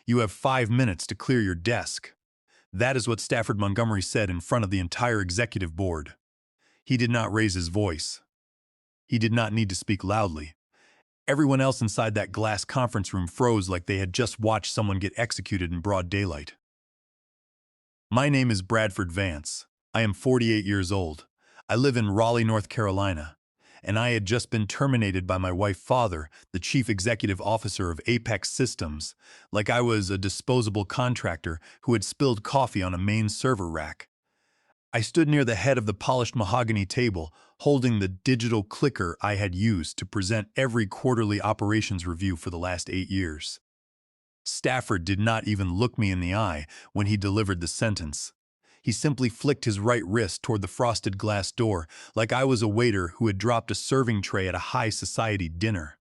You have 5 minutes to clear your desk. That is what Stafford Montgomery said in front of the entire executive board. He did not raise his voice. He did not need to speak loudly. Everyone else inside that glass conference room froze like they had just watched someone get executed in broad daylight. My name is Bradford Vance. I am 48 years old. I live in Raleigh, North Carolina, and I had just been terminated by my wife's father, the chief executive officer of Apex Systems, like I was a disposable contractor who had spilled coffee on a main server rack. I stood near the head of the polished mahogany table, holding the digital clicker I had used to present every quarterly operations review for the last 8 years. Stafford did not even look me in the eye when he delivered the sentence. He simply flicked his right wrist toward the frosted glass door like I was a waiter who had dropped a serving tray at a high society dinner.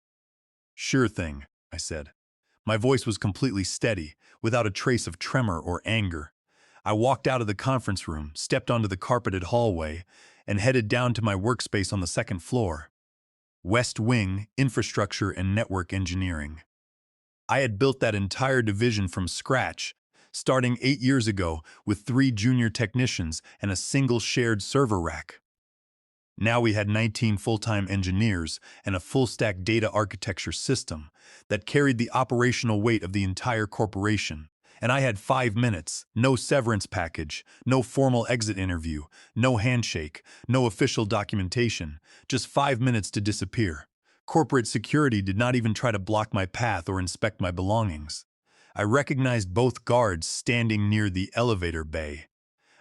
"Sure thing," I said. My voice was completely steady, without a trace of tremor or anger. I walked out of the conference room, stepped onto the carpeted hallway, and headed down to my workspace on the second floor. West Wing, Infrastructure and Network Engineering. I had built that entire division from scratch, starting 8 years ago with 3 junior technicians and a single shared server rack. Now we had 19 full-time engineers and a full-stack data architecture system that carried the operational weight of the entire corporation. And I had 5 minutes, no severance package, no formal exit interview, no handshake, no official documentation, just 5 minutes to disappear. Corporate security did not even try to block my path or inspect my belongings. I recognized both guards standing near the elevator bay.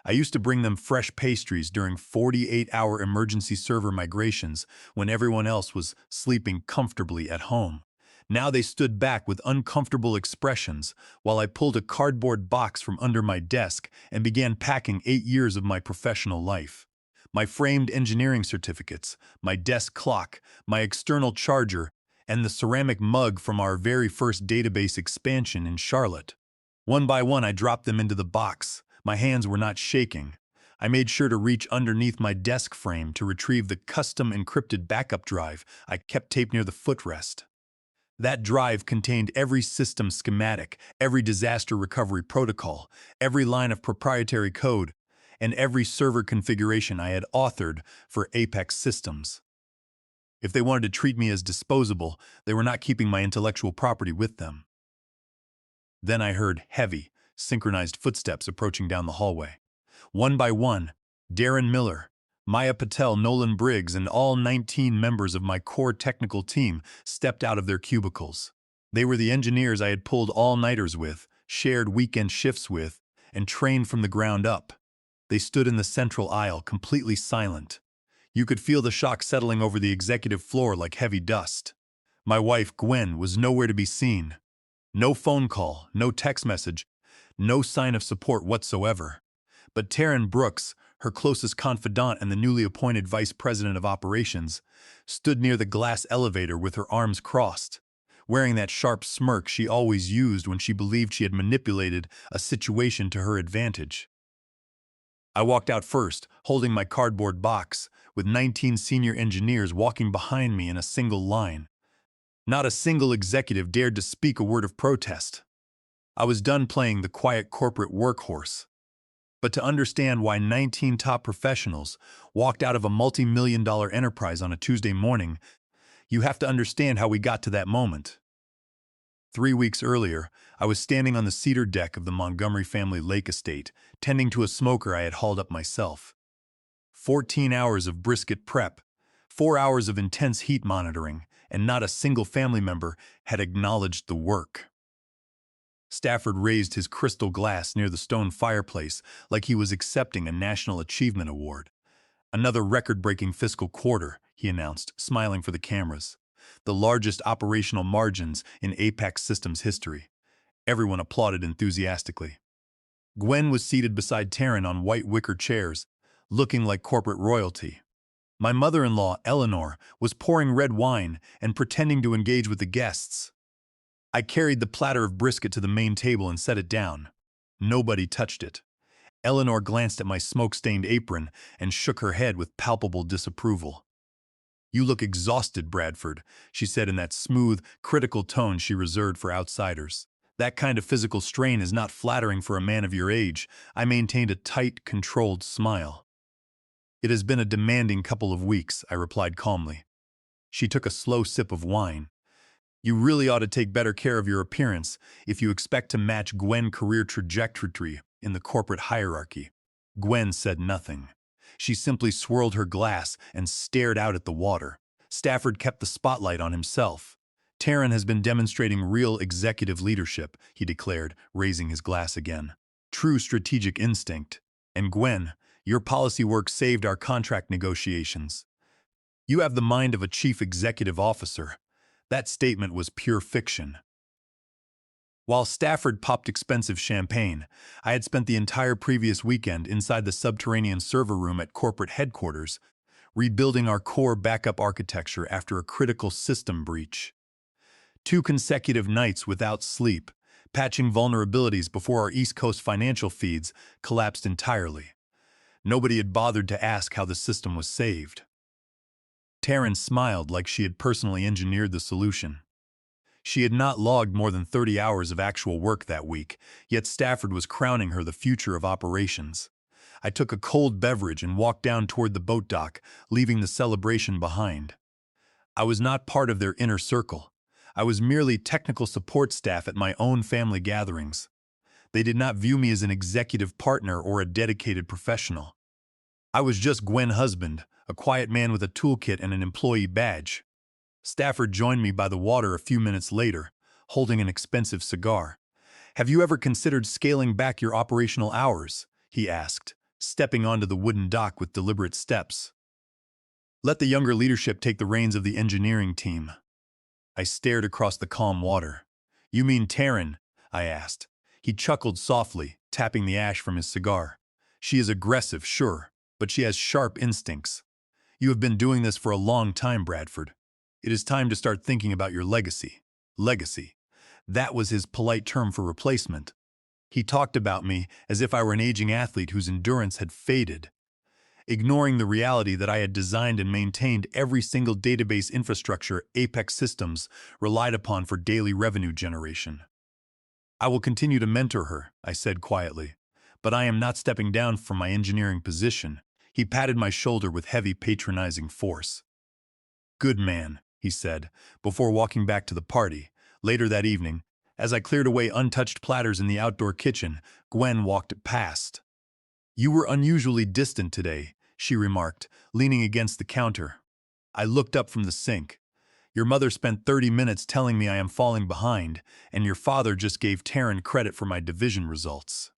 I used to bring them fresh pastries during 48-hour emergency server migrations when everyone else was sleeping comfortably at home. Now they stood back with uncomfortable expressions while I pulled a cardboard box from under my desk and began packing 8 years of my professional life. My framed engineering certificates, my desk clock, my external charger, and the ceramic mug from our very first database expansion in Charlotte. One by one, I dropped them into the box. My hands were not shaking. I made sure to reach underneath my desk frame to retrieve the custom encrypted backup drive I kept taped near the footrest. That drive contained every system schematic, every disaster recovery protocol, every line of proprietary code, and every server configuration I had authored for Apex Systems. If they wanted to treat me as disposable, they were not keeping my intellectual property with them. Then I heard heavy, synchronized footsteps approaching down the hallway. One by one, Darren Miller, Maya Patel, Nolan Briggs, and all 19 members of my core technical team stepped out of their cubicles. They were the engineers I had pulled all-nighters with, shared weekend shifts with, and trained from the ground up. They stood in the central aisle, completely silent. You could feel the shock settling over the executive floor like heavy dust. My wife, Gwen, was nowhere to be seen. No phone call, no text message, no sign of support whatsoever. But Taryn Brooks, her closest confidant and the newly appointed vice president of operations, stood near the glass elevator with her arms crossed, wearing that sharp smirk she always used when she believed she had manipulated a situation to her advantage. I walked out first, holding my cardboard box, with 19 senior engineers walking behind me in a single line. Not a single executive dared to speak a word of protest. I was done playing the quiet corporate workhorse. But to understand why 19 top professionals walked out of a multi-million-dollar enterprise on a Tuesday morning, you have to understand how we got to that moment. 3 weeks earlier, I was standing on the cedar deck of the Montgomery family lake estate, tending to a smoker I had hauled up myself. 14 hours of brisket prep, 4 hours of intense heat monitoring, and not a single family member had acknowledged the work. Stafford raised his crystal glass near the stone fireplace like he was accepting a National Achievement Award. "Another record-breaking fiscal quarter," he announced, smiling for the cameras. "The largest operational margins in Apex Systems history." Everyone applauded enthusiastically. Gwen was seated beside Taryn on white wicker chairs, looking like corporate royalty. My mother-in-law, Eleanor, was pouring red wine and pretending to engage with the guests. I carried the platter of brisket to the main table and set it down. Nobody touched it. Eleanor glanced at my smoke-stained apron and shook her head with palpable disapproval. "You look exhausted, Bradford," she said in that smooth, critical tone she reserved for outsiders. That kind of physical strain is not flattering for a man of your age. I maintained a tight, controlled smile. It has been a demanding couple of weeks, I replied calmly. She took a slow sip of wine. You really ought to take better care of your appearance if you expect to match Gwen's career trajectory in the corporate hierarchy. Gwen said nothing. She simply swirled her glass and stared out at the water. Stafford kept the spotlight on himself. Taryn has been demonstrating real executive leadership, he declared, raising his glass again. True strategic instinct. And Gwen, your policy work saved our contract negotiations. You have the mind of a chief executive officer. That statement was pure fiction. While Stafford popped expensive champagne, I had spent the entire previous weekend inside the subterranean server room at corporate headquarters, rebuilding our core backup architecture after a critical system breach. 2 consecutive nights without sleep, patching vulnerabilities before our East Coast financial feeds collapsed entirely. Nobody had bothered to ask how the system was saved. Taryn smiled like she had personally engineered the solution. She had not logged more than 30 hours of actual work that week, yet Stafford was crowning her the future of operations. I took a cold beverage and walked down toward the boat dock, leaving the celebration behind. I was not part of their inner circle. I was merely technical support staff at my own family gatherings. They did not view me as an executive partner or a dedicated professional. I was just Gwen's husband, a quiet man with a toolkit and an employee badge. Stafford joined me by the water a few minutes later, holding an expensive cigar. Have you ever considered scaling back your operational hours? He asked, stepping onto the wooden dock with deliberate steps. Let the younger leadership take the reins of the engineering team. I stared across the calm water. You mean Taryn? I asked. He chuckled softly, tapping the ash from his cigar. She is aggressive, sure, but she has sharp instincts. You have been doing this for a long time, Bradford. It is time to start thinking about your legacy. Legacy. That was his polite term for replacement. He talked about me as if I were an aging athlete whose endurance had faded, ignoring the reality that I had designed and maintained every single database infrastructure Apex Systems relied upon for daily revenue generation. I will continue to mentor her, I said quietly, but I am not stepping down from my engineering position. He patted my shoulder with heavy, patronizing force. Good man, he said, before walking back to the party. Later that evening, as I cleared away untouched platters in the outdoor kitchen, Gwen walked past. You were unusually distant today, she remarked, leaning against the counter. I looked up from the sink. Your mother spent 30 minutes telling me I am falling behind, and your father just gave Taryn credit for my division results.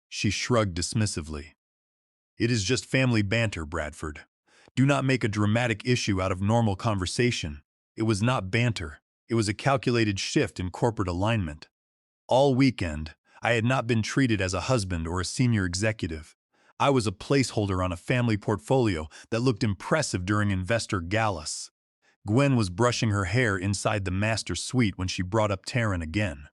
She shrugged dismissively. It is just family banter, Bradford. Do not make a dramatic issue out of normal conversation. It was not banter. It was a calculated shift in corporate alignment. All weekend, I had not been treated as a husband or a senior executive. I was a placeholder on a family portfolio that looked impressive during investor galas. Gwen was brushing her hair inside the master suite when she brought up Taryn again.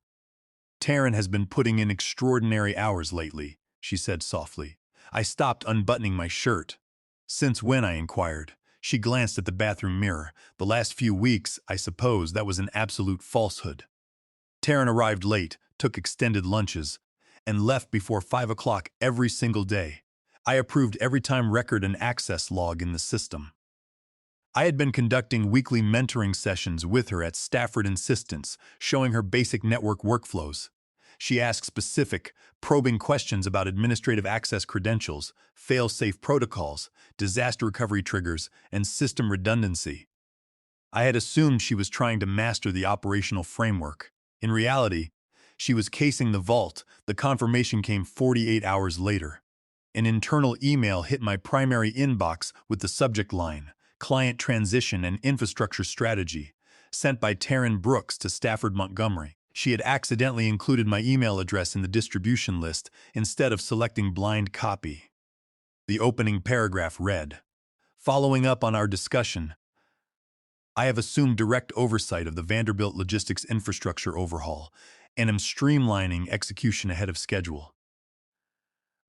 Taryn has been putting in extraordinary hours lately, she said softly. I stopped unbuttoning my shirt. Since when? I inquired. She glanced at the bathroom mirror. The last few weeks, I suppose that was an absolute falsehood. Taryn arrived late, took extended lunches, and left before 5 o'clock every single day. I approved every time record and access log in the system. I had been conducting weekly mentoring sessions with her at Stafford insistence, showing her basic network workflows. She asked specific, probing questions about administrative access credentials, fail-safe protocols, disaster recovery triggers, and system redundancy. I had assumed she was trying to master the operational framework. In reality, she was casing the vault. The confirmation came 48 hours later. An internal email hit my primary inbox with the subject line, Client Transition and Infrastructure Strategy, sent by Taryn Brooks to Stafford Montgomery. She had accidentally included my email address in the distribution list instead of selecting blind copy. The opening paragraph read, Following up on our discussion, I have assumed direct oversight of the Vanderbilt logistics infrastructure overhaul and am streamlining execution ahead of schedule.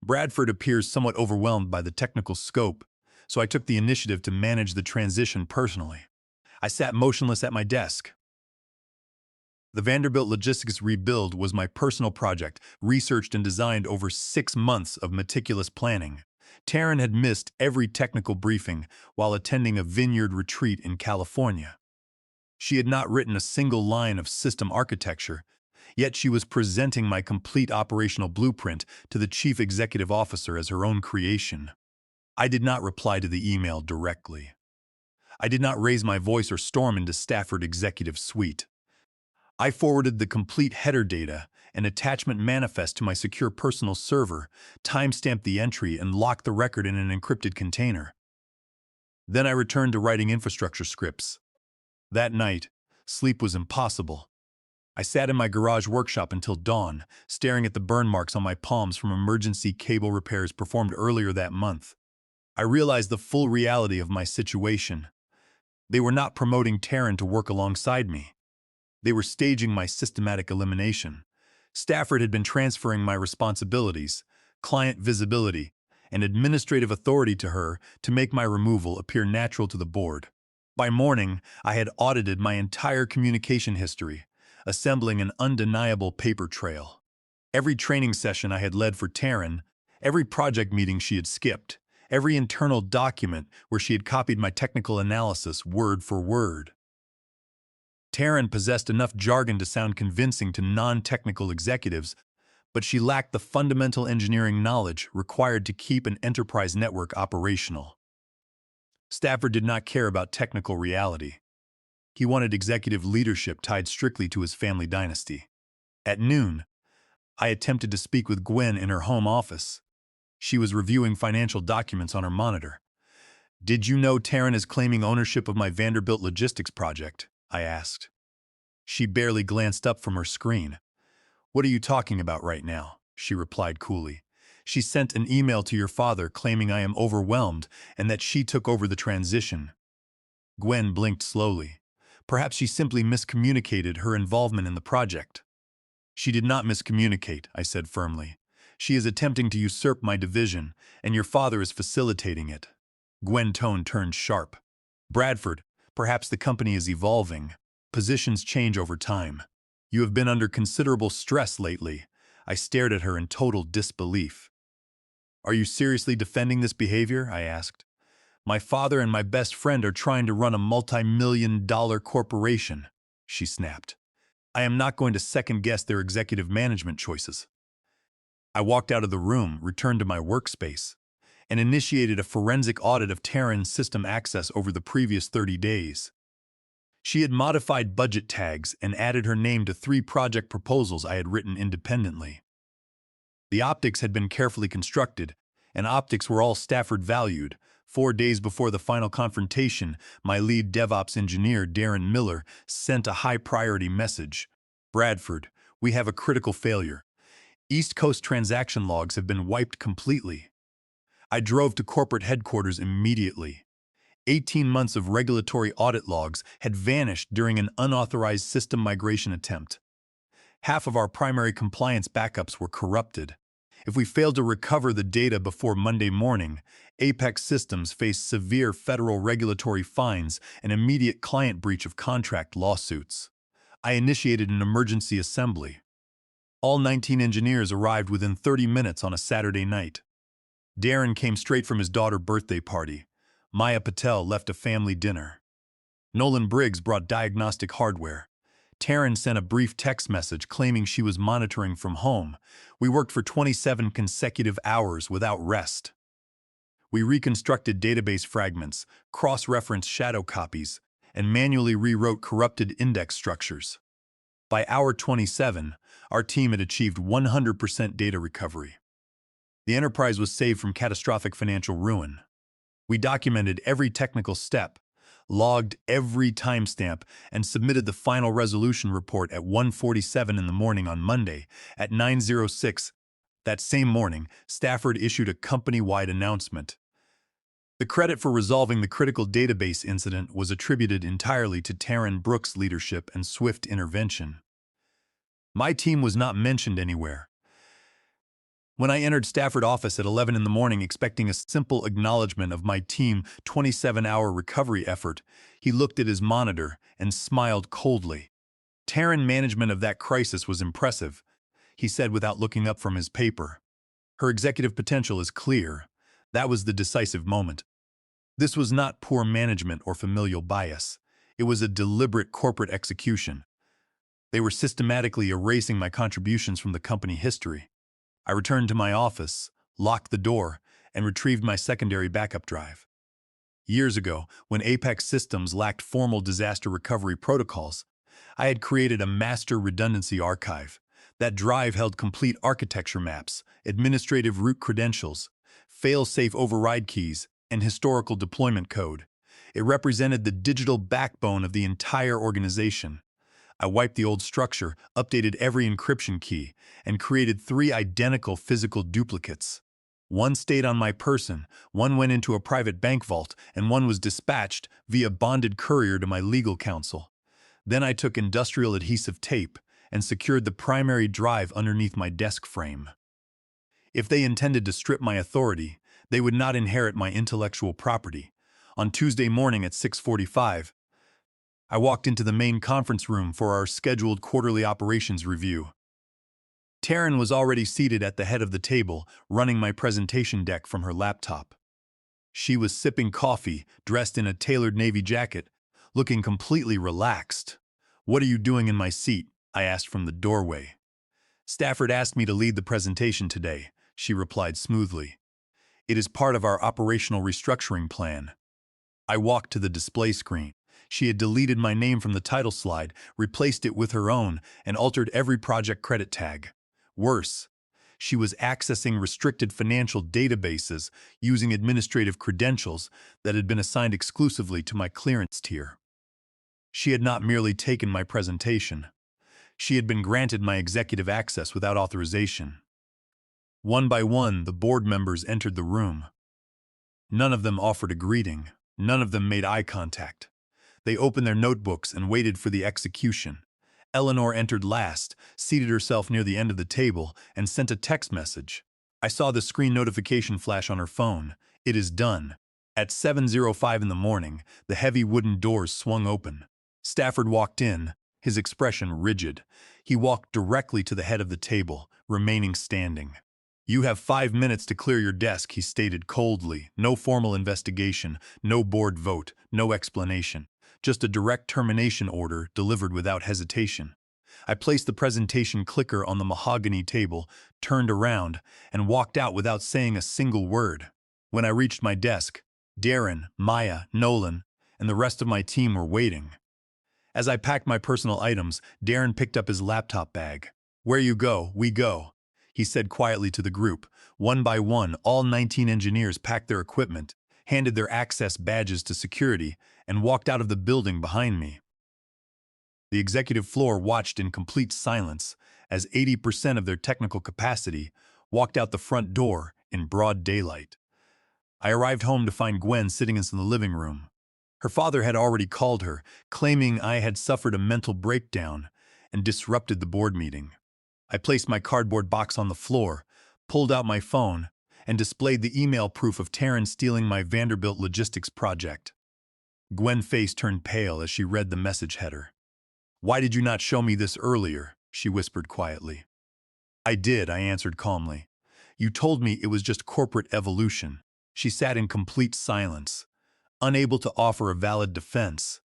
Bradford appears somewhat overwhelmed by the technical scope, so I took the initiative to manage the transition personally. I sat motionless at my desk. The Vanderbilt Logistics rebuild was my personal project, researched and designed over 6 months of meticulous planning. Taryn had missed every technical briefing while attending a vineyard retreat in California. She had not written a single line of system architecture, yet she was presenting my complete operational blueprint to the chief executive officer as her own creation. I did not reply to the email directly. I did not raise my voice or storm into Stafford Executive Suite. I forwarded the complete header data and attachment manifest to my secure personal server, timestamped the entry, and locked the record in an encrypted container. Then I returned to writing infrastructure scripts. That night, sleep was impossible. I sat in my garage workshop until dawn, staring at the burn marks on my palms from emergency cable repairs performed earlier that month. I realized the full reality of my situation. They were not promoting Taryn to work alongside me. They were staging my systematic elimination. Stafford had been transferring my responsibilities, client visibility, and administrative authority to her to make my removal appear natural to the board. By morning, I had audited my entire communication history, assembling an undeniable paper trail. Every training session I had led for Taryn, every project meeting she had skipped, every internal document where she had copied my technical analysis word for word. Taryn possessed enough jargon to sound convincing to non-technical executives, but she lacked the fundamental engineering knowledge required to keep an enterprise network operational. Stafford did not care about technical reality. He wanted executive leadership tied strictly to his family dynasty. At noon, I attempted to speak with Gwen in her home office. She was reviewing financial documents on her monitor. "Did you know Taryn is claiming ownership of my Vanderbilt logistics project?" I asked. She barely glanced up from her screen. "What are you talking about right now?" she replied coolly. "She sent an email to your father claiming I am overwhelmed and that she took over the transition." Gwen blinked slowly. Perhaps she simply miscommunicated her involvement in the project. "She did not miscommunicate," I said firmly. "She is attempting to usurp my division, and your father is facilitating it." Gwen's tone turned sharp. "Bradford, perhaps the company is evolving. Positions change over time. You have been under considerable stress lately." I stared at her in total disbelief. "Are you seriously defending this behavior?" I asked. "My father and my best friend are trying to run a multi-million-dollar corporation," she snapped. "I am not going to second-guess their executive management choices." I walked out of the room, returned to my workspace, and initiated a forensic audit of Taryn's system access over the previous 30 days. She had modified budget tags and added her name to 3 project proposals I had written independently. The optics had been carefully constructed, and optics were all Stafford valued. 4 days before the final confrontation, my lead DevOps engineer, Darren Miller, sent a high-priority message. "Bradford, we have a critical failure. East Coast transaction logs have been wiped completely." I drove to corporate headquarters immediately. 18 months of regulatory audit logs had vanished during an unauthorized system migration attempt. Half of our primary compliance backups were corrupted. If we failed to recover the data before Monday morning, Apex Systems faced severe federal regulatory fines and immediate client breach of contract lawsuits. I initiated an emergency assembly. All 19 engineers arrived within 30 minutes on a Saturday night. Darren came straight from his daughter's birthday party. Maya Patel left a family dinner. Nolan Briggs brought diagnostic hardware. Taryn sent a brief text message claiming she was monitoring from home. We worked for 27 consecutive hours without rest. We reconstructed database fragments, cross-referenced shadow copies, and manually rewrote corrupted index structures. By hour 27, our team had achieved 100% data recovery. The enterprise was saved from catastrophic financial ruin. We documented every technical step, logged every timestamp, and submitted the final resolution report at 1:47 in the morning on Monday. At 9:06 that same morning, Stafford issued a company-wide announcement. The credit for resolving the critical database incident was attributed entirely to Taryn Brooks' leadership and swift intervention. My team was not mentioned anywhere. When I entered Stafford office at 11 in the morning expecting a simple acknowledgement of my team 27-hour recovery effort, he looked at his monitor and smiled coldly. Terran management of that crisis was impressive, he said without looking up from his paper. Her executive potential is clear. That was the decisive moment. This was not poor management or familial bias. It was a deliberate corporate execution. They were systematically erasing my contributions from the company history. I returned to my office, locked the door, and retrieved my secondary backup drive. Years ago, when Apex Systems lacked formal disaster recovery protocols, I had created a master redundancy archive. That drive held complete architecture maps, administrative root credentials, fail-safe override keys, and historical deployment code. It represented the digital backbone of the entire organization. I wiped the old structure, updated every encryption key, and created 3 identical physical duplicates. One stayed on my person, one went into a private bank vault, and one was dispatched via bonded courier to my legal counsel. Then I took industrial adhesive tape and secured the primary drive underneath my desk frame. If they intended to strip my authority, they would not inherit my intellectual property. On Tuesday morning at 6:45, I walked into the main conference room for our scheduled quarterly operations review. Taryn was already seated at the head of the table, running my presentation deck from her laptop. She was sipping coffee, dressed in a tailored navy jacket, looking completely relaxed. "What are you doing in my seat?" I asked from the doorway. "Stafford asked me to lead the presentation today," she replied smoothly. "It is part of our operational restructuring plan." I walked to the display screen. She had deleted my name from the title slide, replaced it with her own, and altered every project credit tag. Worse, she was accessing restricted financial databases using administrative credentials that had been assigned exclusively to my clearance tier. She had not merely taken my presentation. She had been granted my executive access without authorization. One by one, the board members entered the room. None of them offered a greeting. None of them made eye contact. They opened their notebooks and waited for the execution. Eleanor entered last, seated herself near the end of the table, and sent a text message. I saw the screen notification flash on her phone. "It is done." At 7:05 in the morning, the heavy wooden doors swung open. Stafford walked in, his expression rigid. He walked directly to the head of the table, remaining standing. "You have 5 minutes to clear your desk," he stated coldly. "No formal investigation, no board vote, no explanation. Just a direct termination order delivered without hesitation." I placed the presentation clicker on the mahogany table, turned around, and walked out without saying a single word. When I reached my desk, Darren, Maya, Nolan, and the rest of my team were waiting. As I packed my personal items, Darren picked up his laptop bag. "Where you go, we go," he said quietly to the group. One by one, all 19 engineers packed their equipment, handed their access badges to security, and walked out of the building behind me. The executive floor watched in complete silence as 80% of their technical capacity walked out the front door in broad daylight. I arrived home to find Gwen sitting in the living room. Her father had already called her, claiming I had suffered a mental breakdown and disrupted the board meeting. I placed my cardboard box on the floor, pulled out my phone, and displayed the email proof of Taryn stealing my Vanderbilt logistics project. Gwen's face turned pale as she read the message header. "Why did you not show me this earlier?" she whispered quietly. "I did," I answered calmly. "You told me it was just corporate evolution." She sat in complete silence, unable to offer a valid defense.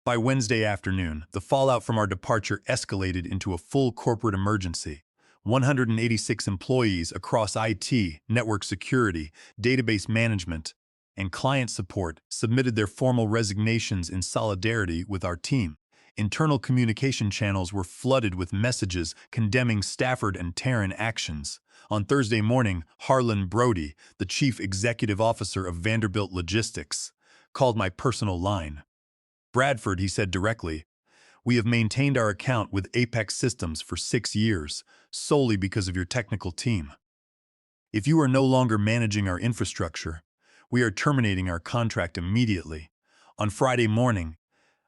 By Wednesday afternoon, the fallout from our departure escalated into a full corporate emergency. 186 employees across IT, network security, database management, and client support submitted their formal resignations in solidarity with our team. Internal communication channels were flooded with messages condemning Stafford and Taryn actions. On Thursday morning, Harlan Brody, the chief executive officer of Vanderbilt Logistics, called my personal line. "Bradford," he said directly, "we have maintained our account with Apex Systems for 6 years, solely because of your technical team. If you are no longer managing our infrastructure, we are terminating our contract immediately." On Friday morning,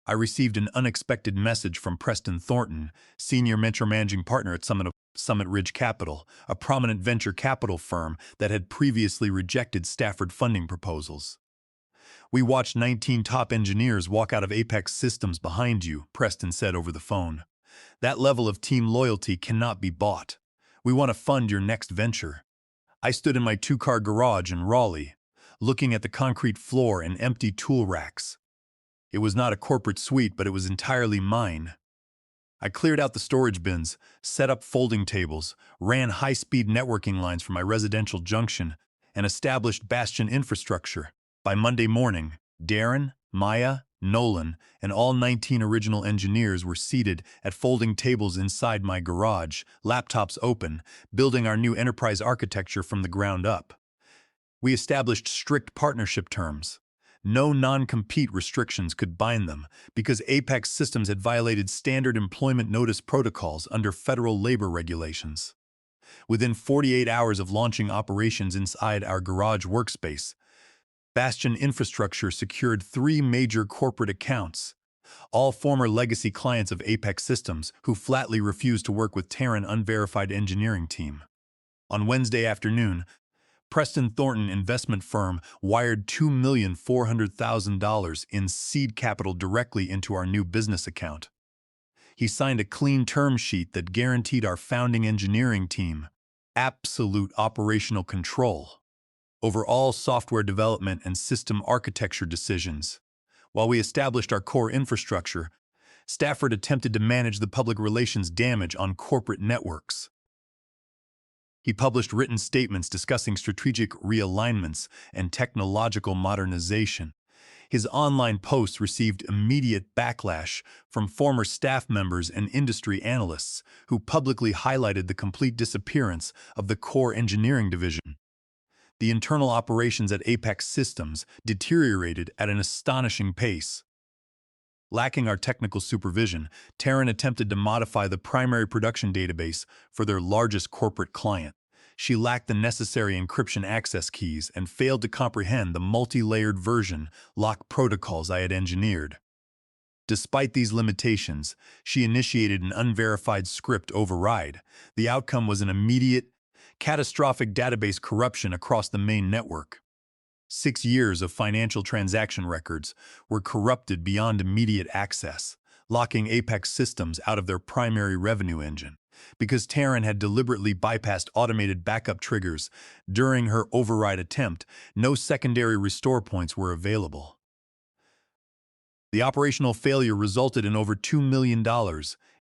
I received an unexpected message from Preston Thornton, senior mentor managing partner at Summit Ridge Capital, a prominent venture capital firm that had previously rejected Stafford funding proposals. "We watched 19 top engineers walk out of Apex Systems behind you," Preston said over the phone. That level of team loyalty cannot be bought. We want to fund your next venture. I stood in my two-car garage in Raleigh, looking at the concrete floor and empty tool racks. It was not a corporate suite, but it was entirely mine. I cleared out the storage bins, set up folding tables, ran high-speed networking lines from my residential junction, and established Bastion infrastructure. By Monday morning, Darren, Maya, Nolan, and all 19 original engineers were seated at folding tables inside my garage, laptops open, building our new enterprise architecture from the ground up. We established strict partnership terms. No non-compete restrictions could bind them because Apex Systems had violated standard employment notice protocols under federal labor regulations. Within 48 hours of launching operations inside our garage workspace, Bastion Infrastructure secured 3 major corporate accounts, all former legacy clients of Apex Systems who flatly refused to work with Terran unverified engineering team. On Wednesday afternoon, Preston Thornton investment firm wired $2,400,000 in seed capital directly into our new business account. He signed a clean term sheet that guaranteed our founding engineering team absolute operational control over all software development and system architecture decisions. While we established our core infrastructure, Stafford attempted to manage the public relations damage on corporate networks. He published written statements discussing strategic realignments and technological modernization. His online posts received immediate backlash from former staff members and industry analysts who publicly highlighted the complete disappearance of the core engineering division. The internal operations at Apex Systems deteriorated at an astonishing pace. Lacking our technical supervision, Terran attempted to modify the primary production database for their largest corporate client. She lacked the necessary encryption access keys and failed to comprehend the multi-layered version lock protocols I had engineered. Despite these limitations, she initiated an unverified script override. The outcome was an immediate, catastrophic database corruption across the main network. 6 years of financial transaction records were corrupted beyond immediate access, locking Apex Systems out of their primary revenue engine. Because Terran had deliberately bypassed automated backup triggers during her override attempt, no secondary restore points were available. The operational failure resulted in over $2 million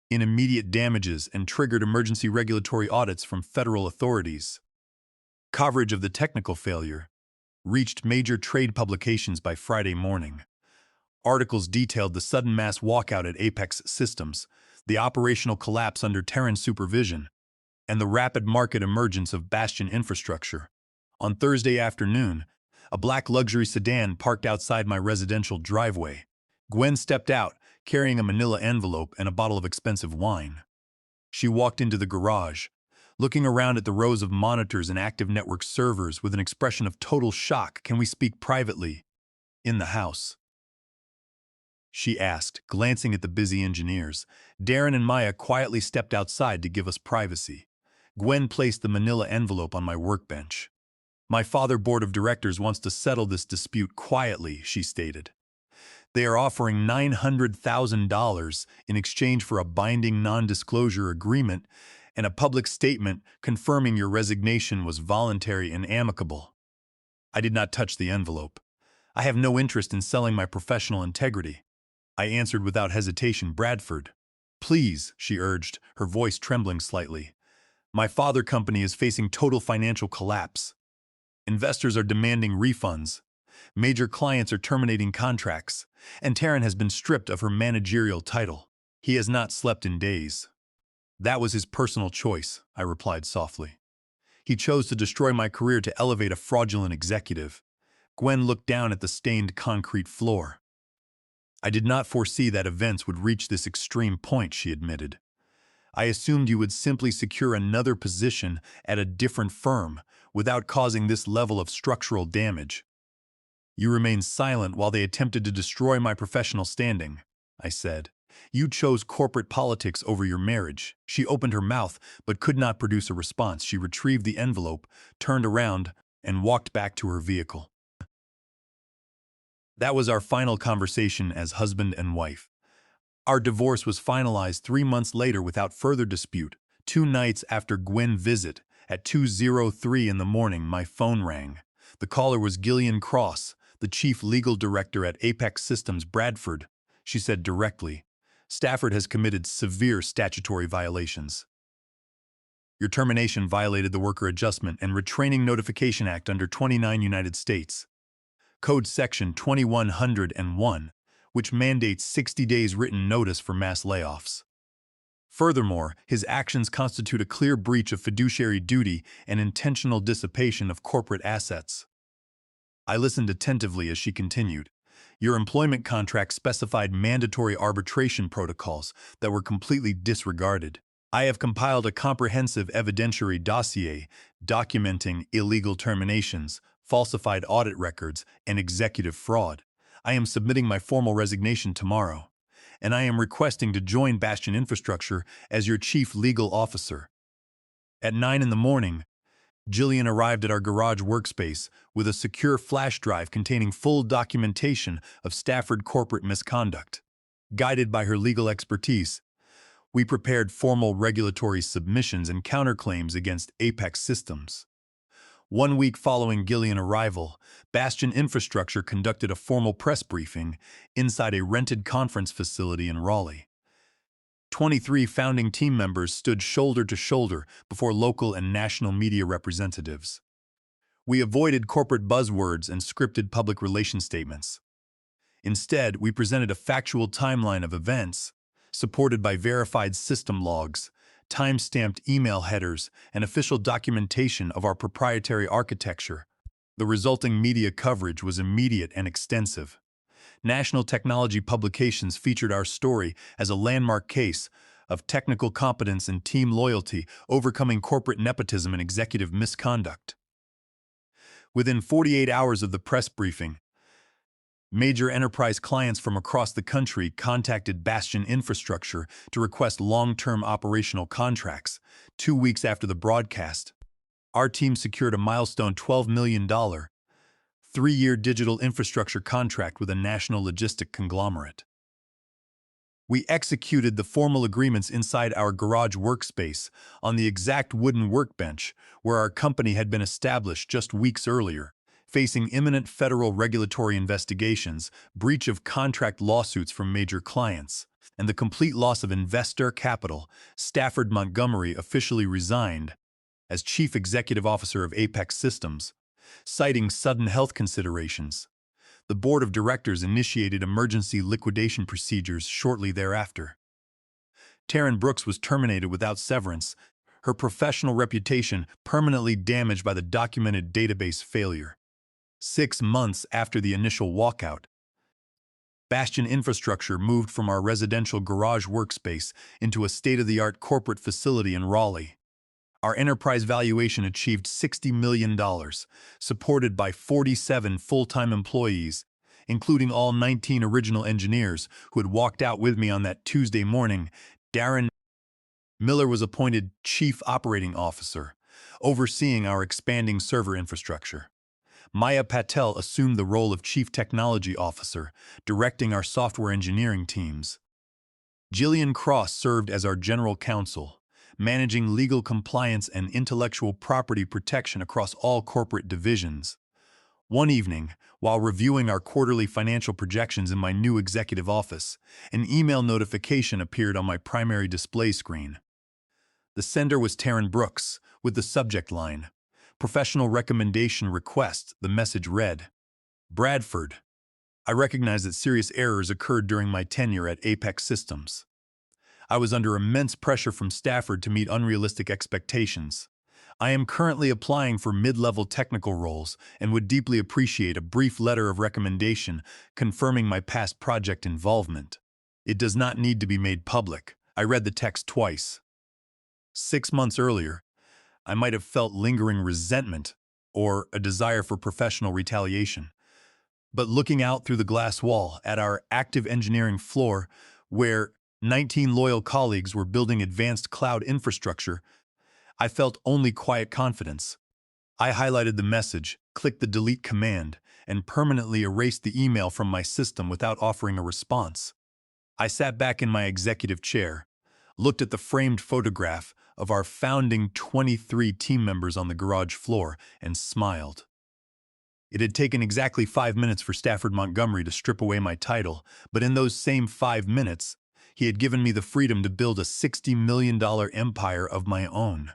in immediate damages and triggered emergency regulatory audits from federal authorities. Coverage of the technical failure reached major trade publications by Friday morning. Articles detailed the sudden mass walkout at Apex Systems, the operational collapse under Terran supervision, and the rapid market emergence of Bastion infrastructure. On Thursday afternoon, a black luxury sedan parked outside my residential driveway. Gwen stepped out, carrying a manila envelope and a bottle of expensive wine. She walked into the garage, looking around at the rows of monitors and active network servers with an expression of total shock. "Can we speak privately in the house?" she asked, glancing at the busy engineers. Darren and Maya quietly stepped outside to give us privacy. Gwen placed the manila envelope on my workbench. "My father board of directors wants to settle this dispute quietly," she stated. "They are offering $900,000 in exchange for a binding non-disclosure agreement and a public statement confirming your resignation was voluntary and amicable." I did not touch the envelope. "I have no interest in selling my professional integrity," I answered without hesitation. "Bradford, please," she urged, her voice trembling slightly. "My father company is facing total financial collapse. Investors are demanding refunds. Major clients are terminating contracts, and Terran has been stripped of her managerial title. He has not slept in days." "That was his personal choice," I replied softly. "He chose to destroy my career to elevate a fraudulent executive." Gwen looked down at the stained concrete floor. "I did not foresee that events would reach this extreme point," she admitted. "I assumed you would simply secure another position at a different firm without causing this level of structural damage. You remained silent while they attempted to destroy my professional standing," I said. "You chose corporate politics over your marriage." She opened her mouth but could not produce a response. She retrieved the envelope, turned around, and walked back to her vehicle. That was our final conversation as husband and wife. Our divorce was finalized 3 months later without further dispute. 2 nights after Gwen's visit, at 2:03 in the morning, my phone rang. The caller was Gillian Cross, the chief legal director at Apex Systems Bradford. She said directly, "Stafford has committed severe statutory violations. Your termination violated the Worker Adjustment and Retraining Notification Act under 29 United States Code Section 2101, which mandates 60 days written notice for mass layoffs. Furthermore, his actions constitute a clear breach of fiduciary duty and intentional dissipation of corporate assets." I listened attentively as she continued. "Your employment contract specified mandatory arbitration protocols that were completely disregarded. I have compiled a comprehensive evidentiary dossier documenting illegal terminations, falsified audit records, and executive fraud. I am submitting my formal resignation tomorrow, and I am requesting to join Bastion Infrastructure as your chief legal officer." At 9 in the morning, Jillian arrived at our garage workspace with a secure flash drive containing full documentation of Stafford corporate misconduct. Guided by her legal expertise, we prepared formal regulatory submissions and counterclaims against Apex Systems. 1 week following Gillian's arrival, Bastion Infrastructure conducted a formal press briefing inside a rented conference facility in Raleigh. 23 founding team members stood shoulder to shoulder before local and national media representatives. We avoided corporate buzzwords and scripted public relations statements. Instead, we presented a factual timeline of events, supported by verified system logs, time-stamped email headers, and official documentation of our proprietary architecture. The resulting media coverage was immediate and extensive. National technology publications featured our story as a landmark case of technical competence and team loyalty overcoming corporate nepotism and executive misconduct. Within 48 hours of the press briefing, major enterprise clients from across the country contacted Bastion Infrastructure to request long-term operational contracts. 2 weeks after the broadcast, our team secured a milestone $12 million, 3-year digital infrastructure contract with a national logistic conglomerate. We executed the formal agreements inside our garage workspace on the exact wooden workbench where our company had been established just weeks earlier, facing imminent federal regulatory investigations, breach of contract lawsuits from major clients, and the complete loss of investor capital. Stafford Montgomery officially resigned as Chief Executive Officer of Apex Systems, citing sudden health considerations. The board of directors initiated emergency liquidation procedures shortly thereafter. Taryn Brooks was terminated without severance, her professional reputation permanently damaged by the documented database failure. 6 months after the initial walkout, Bastion Infrastructure moved from our residential garage workspace into a state-of-the-art corporate facility in Raleigh. Our enterprise valuation achieved $60 million, supported by 47 full-time employees, including all 19 original engineers who had walked out with me on that Tuesday morning. Darren Miller was appointed Chief Operating Officer, overseeing our expanding server infrastructure. Maya Patel assumed the role of Chief Technology Officer, directing our software engineering teams. Gillian Cross served as our General Counsel, managing legal compliance and intellectual property protection across all corporate divisions. One evening, while reviewing our quarterly financial projections in my new executive office, an email notification appeared on my primary display screen. The sender was Taryn Brooks, with the subject line, "Professional Recommendation Request." The message read, "Bradford, I recognize that serious errors occurred during my tenure at Apex Systems. I was under immense pressure from Stafford to meet unrealistic expectations. I am currently applying for mid-level technical roles and would deeply appreciate a brief letter of recommendation confirming my past project involvement. It does not need to be made public." I read the text twice. 6 months earlier, I might have felt lingering resentment or a desire for professional retaliation. But looking out through the glass wall at our active engineering floor, where 19 loyal colleagues were building advanced cloud infrastructure, I felt only quiet confidence. I highlighted the message, clicked the delete command, and permanently erased the email from my system without offering a response. I sat back in my executive chair, looked at the framed photograph of our founding 23 team members on the garage floor, and smiled. It had taken exactly 5 minutes for Stafford Montgomery to strip away my title, but in those same 5 minutes, he had given me the freedom to build a $60 million empire of my own.